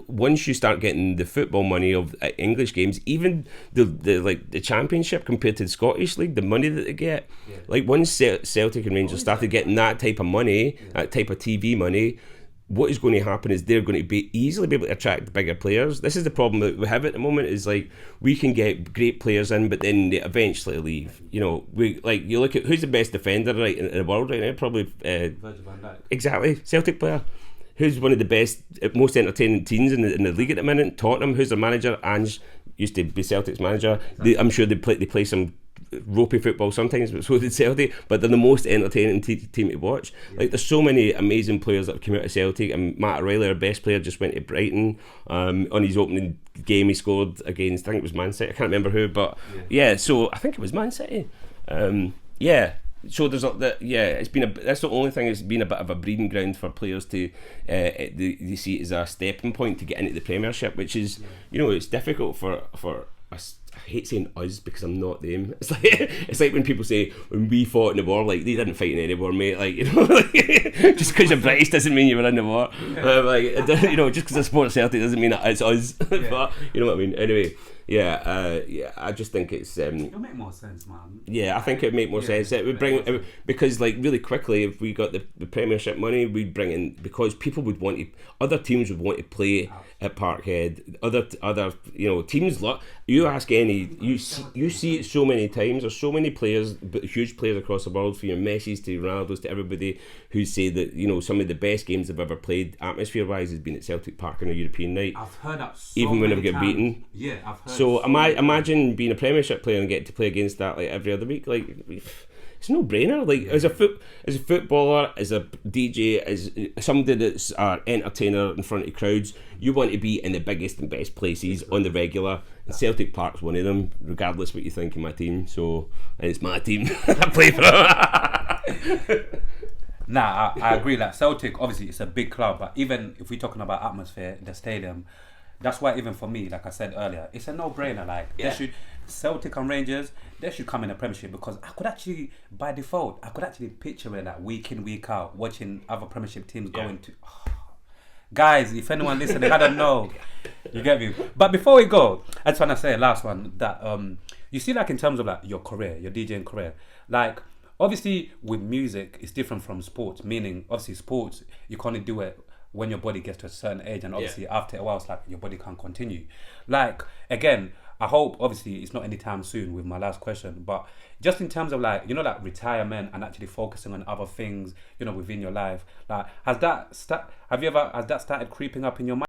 Once you start getting the football money of English games, even the Championship compared to the Scottish League, the money that they get, once Celtic and Rangers started getting that type of money, that type of TV money, what is going to happen is they're going to easily be able to attract bigger players. This is the problem that we have at the moment, is we can get great players in, but then they eventually leave. You look at who's the best defender in the world right now, probably Virgil van Dijk. Exactly, Celtic player. Who's one of the best, most entertaining teams in the league at the minute? Tottenham. Who's their manager? Ange used to be Celtic's manager. I'm sure they play some ropey football sometimes, but so did Celtic. But they're the most entertaining team to watch. There's so many amazing players that have come out of Celtic. And Matt O'Reilly, our best player, just went to Brighton. On his opening game, he scored against, I think it was Man City. I can't remember who, but so I think it was Man City. So there's it's been that's the only thing. It's been a bit of a breeding ground for players to they see it as a stepping point to get into the Premiership, which is it's difficult for us. I hate saying us because I'm not them. It's like when people say when we fought in the war, they didn't fight in any war, mate. Just because you're British doesn't mean you were in the war. Just because it's Sport Celtic doesn't mean it's us. But you know what I mean. Anyway. I just think it'll make more sense, man. I think it'd make more sense. It would bring because really quickly, if we got the Premiership money, we'd bring in, because people would want to, other teams would want to play at Parkhead. Other teams. You ask any, you see it so many times. There's so many players, but huge players across the world, from your Messi's to Ronaldo's to everybody, who say that some of the best games they've ever played, atmosphere-wise, has been at Celtic Park on a European night. I've heard that even when they've got beaten. Yeah, I've heard. So imagine being a Premiership player and getting to play against that every other week. It's no brainer. As a footballer, as a DJ, as somebody that's an entertainer in front of crowds, you want to be in the biggest and best places on the regular. And Celtic Park's one of them, regardless what you think of my team. So, and it's my team. I play for them. Nah, I agree. Celtic, obviously, it's a big club, but even if we're talking about atmosphere, the stadium, that's why even for me, like I said earlier, it's a no-brainer. Celtic and Rangers, they should come in the Premiership, because I could actually, by default, picture it week in, week out, watching other Premiership teams going to. Guys, if anyone listening, I don't know. You get me? But before we go, I just want to say last one that you see, in terms of your career, your DJing career, obviously with music, it's different from sports. Meaning, obviously, sports you can't do it when your body gets to a certain age, and obviously after a while, it's your body can't continue. Again, I hope obviously it's not anytime soon with my last question, but just in terms of retirement and actually focusing on other things, within your life, has that started creeping up in your mind?